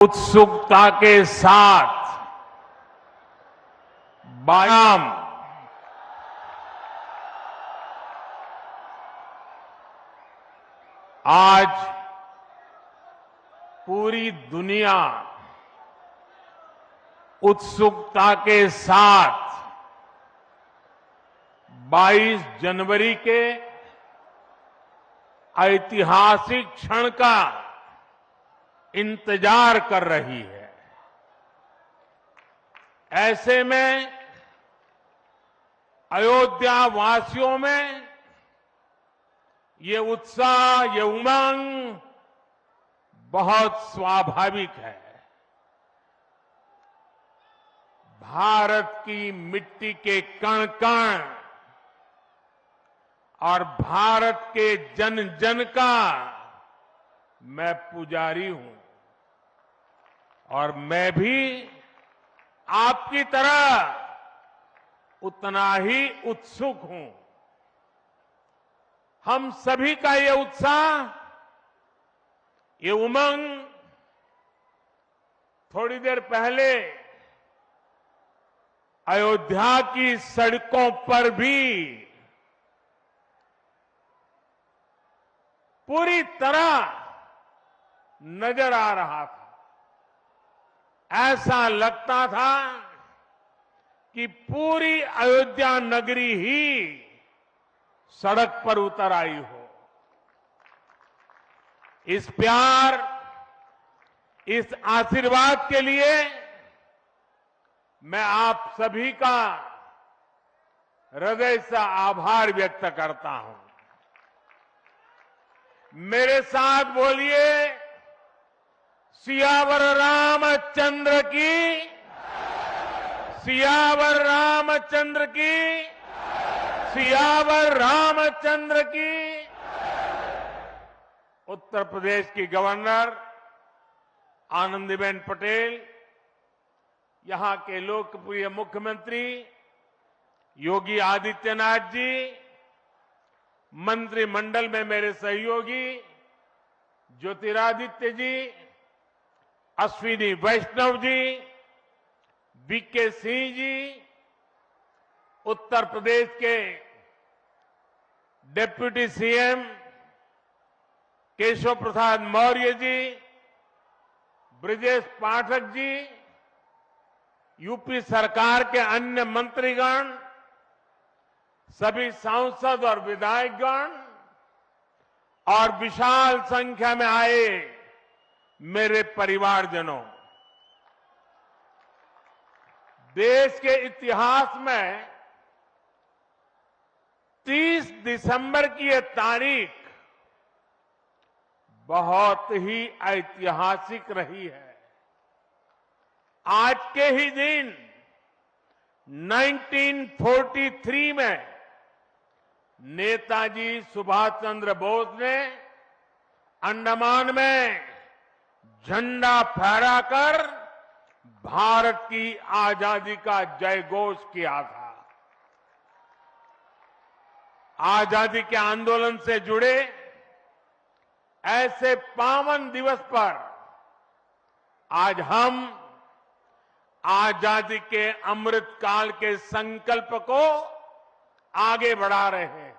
उत्सुकता के साथ बायाम आज पूरी दुनिया उत्सुकता के साथ 22 जनवरी के ऐतिहासिक क्षण का इंतजार कर रही है। ऐसे में अयोध्या वासियों में ये उत्साह, ये उमंग बहुत स्वाभाविक है। भारत की मिट्टी के कण कण और भारत के जन जन का मैं पुजारी हूं और मैं भी आपकी तरह उतना ही उत्सुक हूं। हम सभी का ये उत्साह, ये उमंग थोड़ी देर पहले अयोध्या की सड़कों पर भी पूरी तरह नजर आ रहा था। ऐसा लगता था कि पूरी अयोध्या नगरी ही सड़क पर उतर आई हो। इस प्यार, इस आशीर्वाद के लिए मैं आप सभी का हृदय से आभार व्यक्त करता हूं। मेरे साथ बोलिए, सियावर रामचंद्र की, सियावर रामचंद्र की, सियावर रामचंद्र की। उत्तर प्रदेश की गवर्नर आनंदीबेन पटेल, यहां के लोकप्रिय मुख्यमंत्री योगी आदित्यनाथ जी, मंत्रिमंडल में मेरे सहयोगी ज्योतिरादित्य जी, अश्विनी वैष्णव जी, बीके सिंह जी, उत्तर प्रदेश के deputy CM Keshav Prasad Maurya ji, Brajesh Pathak ji, UP सरकार के अन्य मंत्रीगण, सभी सांसद और विधायकगण और विशाल संख्या में आए मेरे परिवारजनों, देश के इतिहास में 30 दिसंबर की यह तारीख बहुत ही ऐतिहासिक रही है। आज के ही दिन 1943 में नेताजी सुभाष चंद्र बोस ने अंडमान में झंडा फहराकर भारत की आजादी का जयघोष किया था। आजादी के आंदोलन से जुड़े ऐसे पावन दिवस पर आज हम आजादी के अमृत काल के संकल्प को आगे बढ़ा रहे हैं।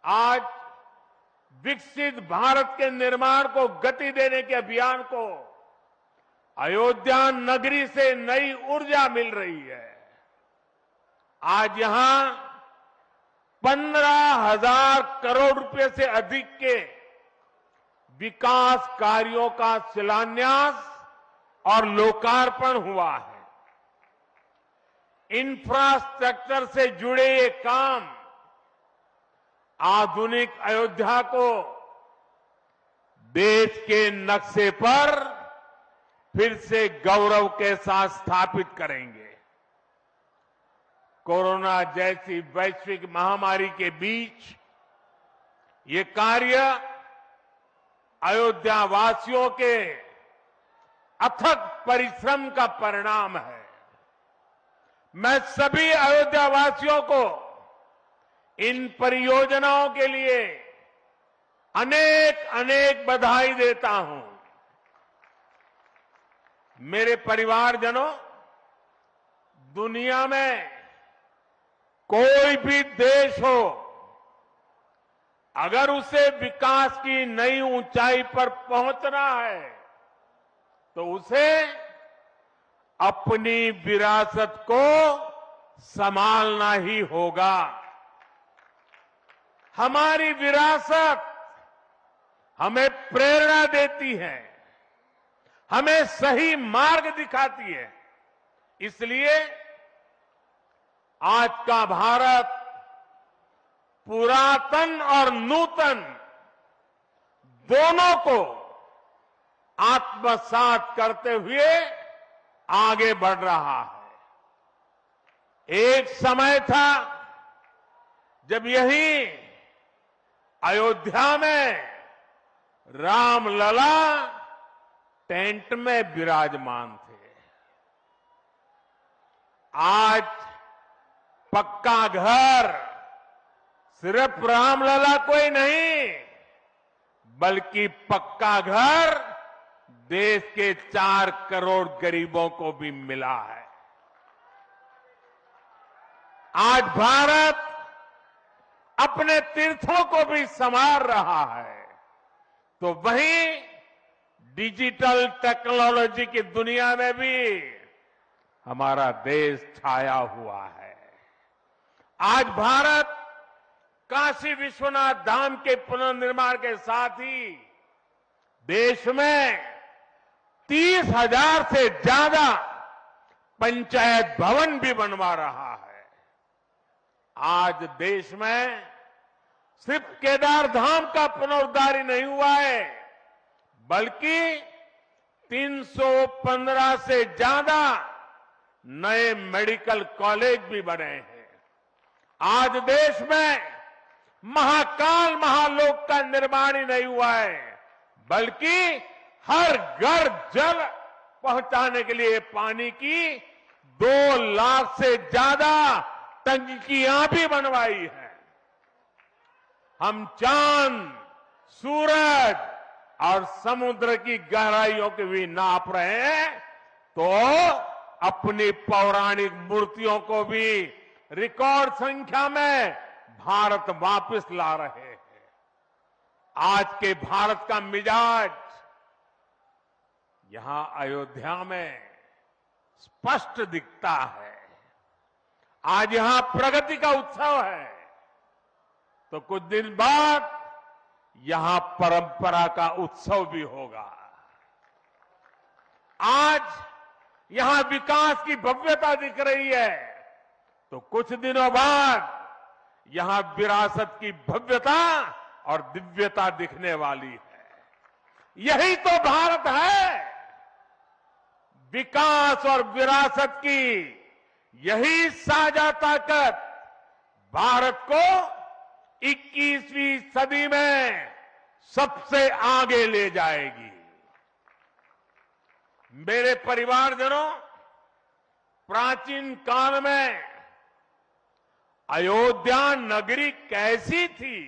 आज विकसित भारत के निर्माण को गति देने के अभियान को अयोध्या नगरी से नई ऊर्जा मिल रही है। आज यहां 15,000 करोड़ रुपए से अधिक के विकास कार्यों का शिलान्यास और लोकार्पण हुआ है। इंफ्रास्ट्रक्चर से जुड़े ये काम आधुनिक अयोध्या को देश के नक्शे पर फिर से गौरव के साथ स्थापित करेंगे। कोरोना जैसी वैश्विक महामारी के बीच ये कार्य अयोध्या वासियों के अथक परिश्रम का परिणाम है। मैं सभी अयोध्या वासियों को इन परियोजनाओं के लिए अनेक अनेक बधाई देता हूं। मेरे परिवारजनों, दुनिया में कोई भी देश हो, अगर उसे विकास की नई ऊंचाई पर पहुंचना है तो उसे अपनी विरासत को संभालना ही होगा। हमारी विरासत हमें प्रेरणा देती है, हमें सही मार्ग दिखाती है। इसलिए आज का भारत पुरातन और नूतन दोनों को आत्मसात करते हुए आगे बढ़ रहा है। एक समय था जब यही अयोध्या में रामलला टेंट में विराजमान थे। आज पक्का घर सिर्फ रामलला को ही नहीं, बल्कि पक्का घर देश के 4 करोड़ गरीबों को भी मिला है। आज भारत अपने तीर्थों को भी संवार रहा है, तो वहीं डिजिटल टेक्नोलॉजी की दुनिया में भी हमारा देश छाया हुआ है। आज भारत काशी विश्वनाथ धाम के पुनर्निर्माण के साथ ही देश में 30,000 से ज्यादा पंचायत भवन भी बनवा रहा है। आज देश में सिर्फ केदार धाम का पुनरुद्धार ही नहीं हुआ है, बल्कि 315 से ज्यादा नए मेडिकल कॉलेज भी बने हैं। आज देश में महाकाल महालोक का निर्माण ही नहीं हुआ है, बल्कि हर घर जल पहुंचाने के लिए पानी की 2 लाख से ज्यादा टंकियां भी बनवाई है। हम चांद, सूरज और समुद्र की गहराइयों के भी नाप रहे हैं, तो अपनी पौराणिक मूर्तियों को भी रिकॉर्ड संख्या में भारत वापस ला रहे हैं। आज के भारत का मिजाज यहां अयोध्या में स्पष्ट दिखता है। आज यहां प्रगति का उत्सव है, तो कुछ दिन बाद यहां परंपरा का उत्सव भी होगा। आज यहां विकास की भव्यता दिख रही है, तो कुछ दिनों बाद यहां विरासत की भव्यता और दिव्यता दिखने वाली है। यही तो भारत है। विकास और विरासत की यही साझा ताकत भारत को 21वीं सदी में सबसे आगे ले जाएगी। मेरे परिवारजनों, प्राचीन काल में अयोध्या नगरी कैसी थी,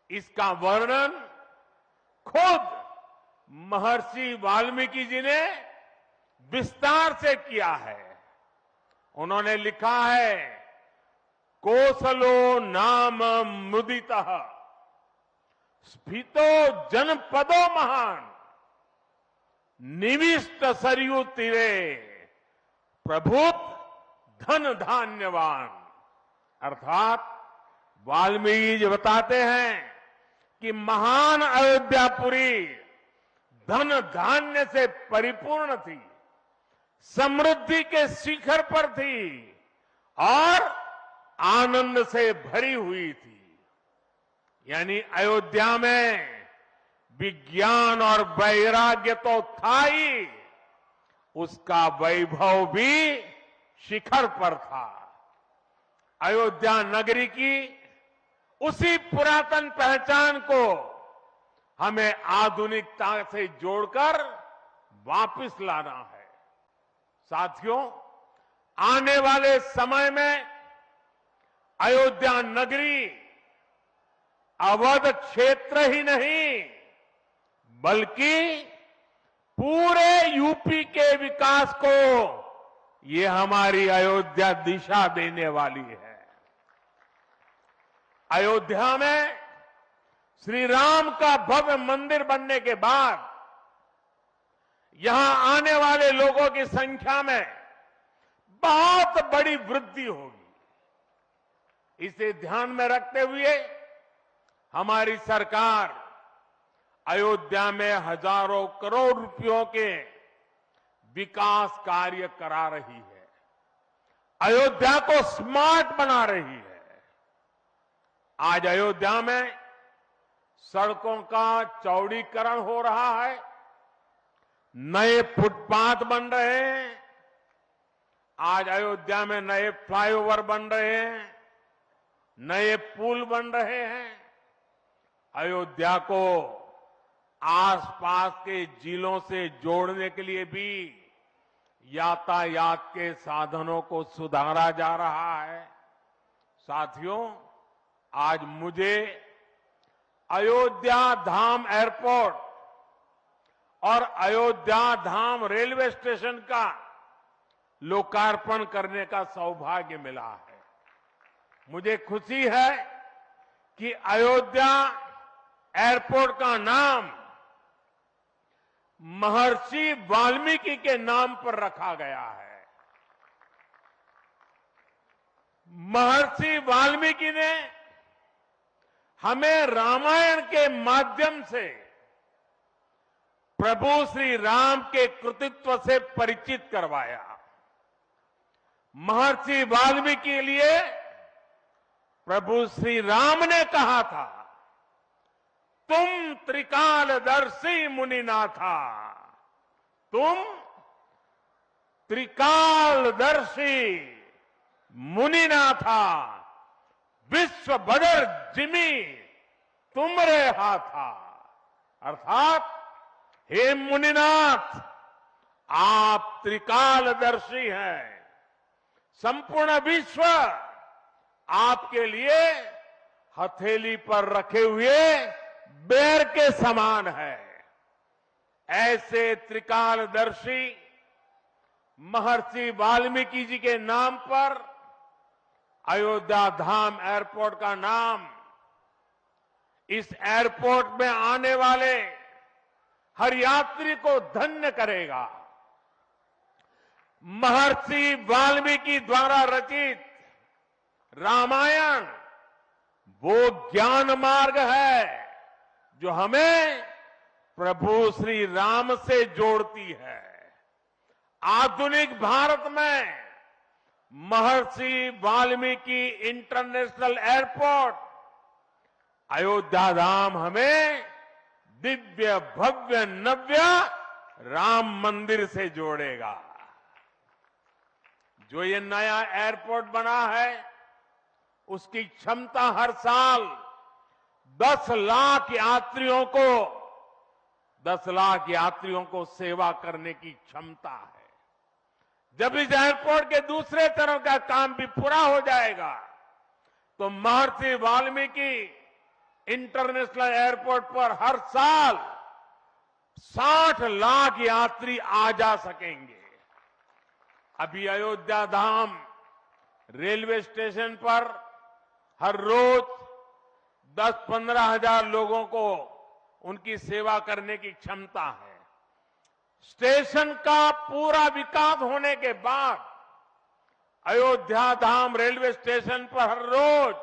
इसका वर्णन खुद महर्षि वाल्मीकि जी ने विस्तार से किया है। उन्होंने लिखा है, कोसलो नाम मुदितः स्फीतो जनपदो महान निविष्ट सरयू तीरे प्रभुत धन धान्यवान। अर्थात वाल्मीकि जी बताते हैं कि महान अयोध्यापुरी धन धान्य से परिपूर्ण थी, समृद्धि के शिखर पर थी और आनंद से भरी हुई थी। यानी अयोध्या में विज्ञान और वैराग्य तो था ही, उसका वैभव भी शिखर पर था। अयोध्या नगरी की उसी पुरातन पहचान को हमें आधुनिकता से जोड़कर वापस लाना है। साथियों, आने वाले समय में अयोध्या नगरी अवध क्षेत्र ही नहीं, बल्कि पूरे यूपी के विकास को ये हमारी अयोध्या दिशा देने वाली है। अयोध्या में श्री राम का भव्य मंदिर बनने के बाद यहां आने वाले लोगों की संख्या में बहुत बड़ी वृद्धि होगी। इसे ध्यान में रखते हुए हमारी सरकार अयोध्या में हजारों करोड़ रुपयों के विकास कार्य करा रही है, अयोध्या को स्मार्ट बना रही है। आज अयोध्या में सड़कों का चौड़ीकरण हो रहा है, नए फुटपाथ बन रहे हैं, आज अयोध्या में नए फ्लाईओवर बन रहे हैं, नए पुल बन रहे हैं। अयोध्या को आसपास के जिलों से जोड़ने के लिए भी यातायात के साधनों को सुधारा जा रहा है। साथियों, आज मुझे अयोध्या धाम एयरपोर्ट और अयोध्या धाम रेलवे स्टेशन का लोकार्पण करने का सौभाग्य मिला है। मुझे खुशी है कि अयोध्या एयरपोर्ट का नाम महर्षि वाल्मीकि के नाम पर रखा गया है। महर्षि वाल्मीकि ने हमें रामायण के माध्यम से प्रभु श्री राम के कृतित्व से परिचित करवाया। महर्षि वाल्मीकि के लिए प्रभु श्री राम ने कहा था, तुम त्रिकालदर्शी मुनिनाथा, तुम त्रिकालदर्शी मुनिनाथा, विश्व बदर जिमी तुमरे हाथा। अर्थात हे मुनिनाथ, आप त्रिकालदर्शी हैं, संपूर्ण विश्व आपके लिए हथेली पर रखे हुए बेर के समान है। ऐसे त्रिकालदर्शी महर्षि वाल्मीकि जी के नाम पर अयोध्या धाम एयरपोर्ट का नाम इस एयरपोर्ट में आने वाले हर यात्री को धन्य करेगा। महर्षि वाल्मीकि द्वारा रचित रामायण वो ज्ञान मार्ग है जो हमें प्रभु श्री राम से जोड़ती है। आधुनिक भारत में महर्षि वाल्मीकि इंटरनेशनल एयरपोर्ट अयोध्या धाम हमें दिव्य भव्य नव्य राम मंदिर से जोड़ेगा। जो ये नया एयरपोर्ट बना है उसकी क्षमता हर साल 10 लाख यात्रियों को सेवा करने की क्षमता है। जब इस एयरपोर्ट के दूसरे तरफ का काम भी पूरा हो जाएगा तो महर्षि वाल्मीकि इंटरनेशनल एयरपोर्ट पर हर साल 60 लाख यात्री आ जा सकेंगे। अभी अयोध्या धाम रेलवे स्टेशन पर हर रोज 10-15 हजार लोगों को उनकी सेवा करने की क्षमता है। स्टेशन का पूरा विकास होने के बाद अयोध्या धाम रेलवे स्टेशन पर हर रोज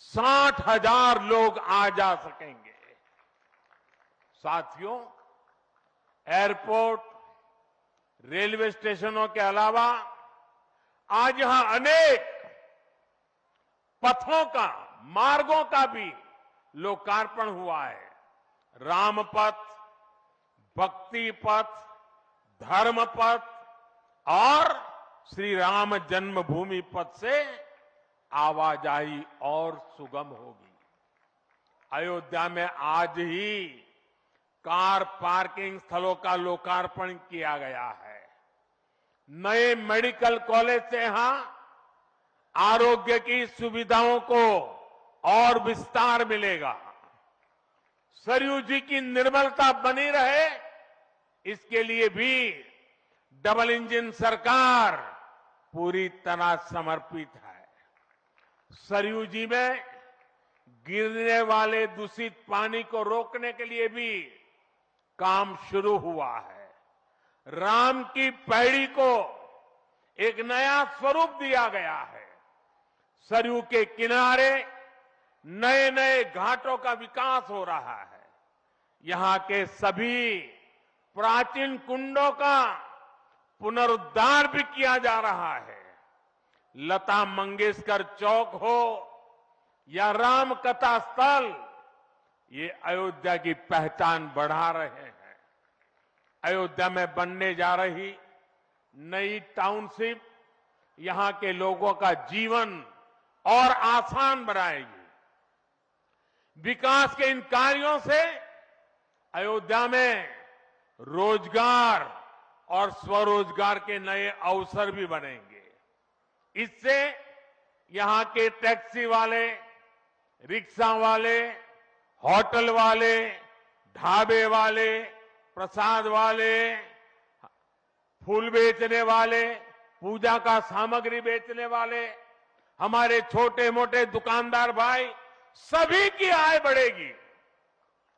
60,000 लोग आ जा सकेंगे। साथियों, एयरपोर्ट, रेलवे स्टेशनों के अलावा आज यहां अनेक पथों का, मार्गों का भी लोकार्पण हुआ है। राम पथ, भक्ति पथ, धर्म पथ और श्री राम जन्मभूमि पथ से आवाजाही और सुगम होगी। अयोध्या में आज ही कार पार्किंग स्थलों का लोकार्पण किया गया है। नए मेडिकल कॉलेज से यहां आरोग्य की सुविधाओं को और विस्तार मिलेगा। सरयू जी की निर्मलता बनी रहे, इसके लिए भी डबल इंजन सरकार पूरी तरह समर्पित है। सरयू जी में गिरने वाले दूषित पानी को रोकने के लिए भी काम शुरू हुआ है। राम की पैड़ी को एक नया स्वरूप दिया गया है। सरयू के किनारे नए नए घाटों का विकास हो रहा है। यहां के सभी प्राचीन कुंडों का पुनरुद्धार भी किया जा रहा है। लता मंगेशकर चौक हो या राम कथा स्थल, ये अयोध्या की पहचान बढ़ा रहे हैं। अयोध्या में बनने जा रही नई टाउनशिप यहां के लोगों का जीवन और आसान बनाएगी। विकास के इन कार्यों से अयोध्या में रोजगार और स्वरोजगार के नए अवसर भी बनेंगे। इससे यहां के टैक्सी वाले, रिक्शा वाले, होटल वाले, ढाबे वाले, प्रसाद वाले, फूल बेचने वाले, पूजा का सामग्री बेचने वाले, हमारे छोटे मोटे दुकानदार भाई, सभी की आय बढ़ेगी।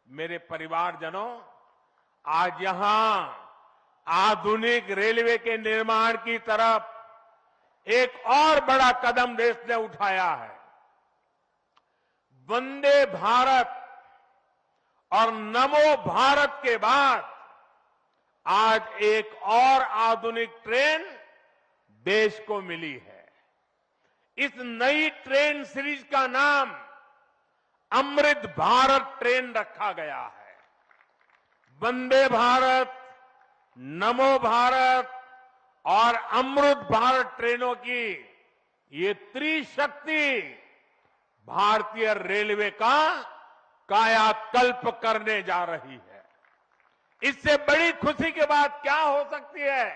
मेरे परिवारजनों, आज यहां आधुनिक रेलवे के निर्माण की तरफ एक और बड़ा कदम देश ने उठाया है। वंदे भारत और नमो भारत के बाद आज एक और आधुनिक ट्रेन देश को मिली है। इस नई ट्रेन सीरीज का नाम अमृत भारत ट्रेन रखा गया है। वंदे भारत, नमो भारत और अमृत भारत ट्रेनों की ये त्रिशक्ति भारतीय रेलवे का कायाकल्प करने जा रही है। इससे बड़ी खुशी की बात क्या हो सकती है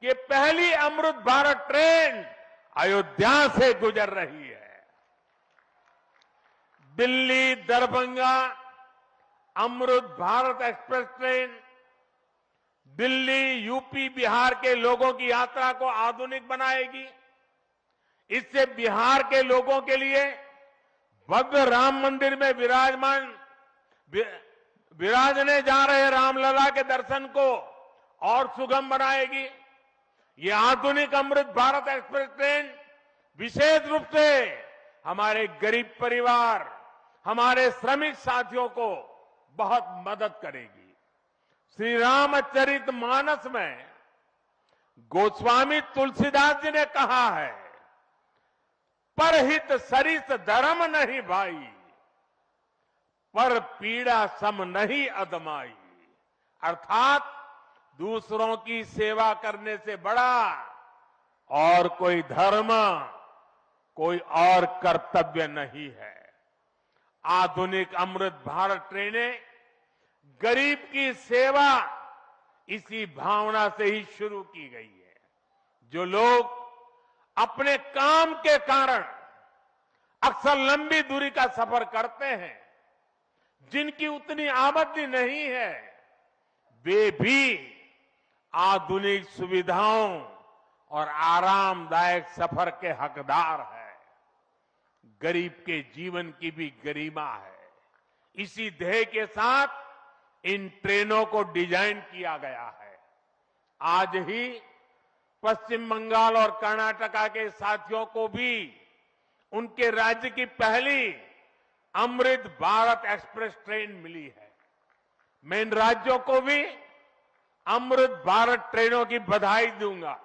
कि पहली अमृत भारत ट्रेन अयोध्या से गुजर रही है। Delhi Darbhanga Amrit Bharat express train Delhi, UP, Bihar के लोगों की यात्रा को आधुनिक बनाएगी। इससे बिहार के लोगों के लिए भव्य राम मंदिर में विराजने जा रहे रामलला के दर्शन को और सुगम बनाएगी। ये आधुनिक अमृत भारत एक्सप्रेस ट्रेन विशेष रूप से हमारे गरीब परिवार, हमारे श्रमिक साथियों को बहुत मदद करेगी। श्री रामचरित मानस में गोस्वामी तुलसीदास जी ने कहा है, परहित सरिस धर्म नहीं भाई, पर पीड़ा सम नहीं अदमाई। अर्थात दूसरों की सेवा करने से बड़ा और कोई धर्म, कोई और कर्तव्य नहीं है। आधुनिक अमृत भारत ट्रेनें गरीब की सेवा इसी भावना से ही शुरू की गई है। जो लोग अपने काम के कारण अक्सर लंबी दूरी का सफर करते हैं, जिनकी उतनी आमदनी नहीं है, वे भी आधुनिक सुविधाओं और आरामदायक सफर के हकदार हैं। गरीब के जीवन की भी गरिमा है। इसी ध्येय के साथ इन ट्रेनों को डिजाइन किया गया है। आज ही पश्चिम बंगाल और कर्नाटका के साथियों को भी उनके राज्य की पहली अमृत भारत एक्सप्रेस ट्रेन मिली है। मैं इन राज्यों को भी अमृत भारत ट्रेनों की बधाई दूंगा।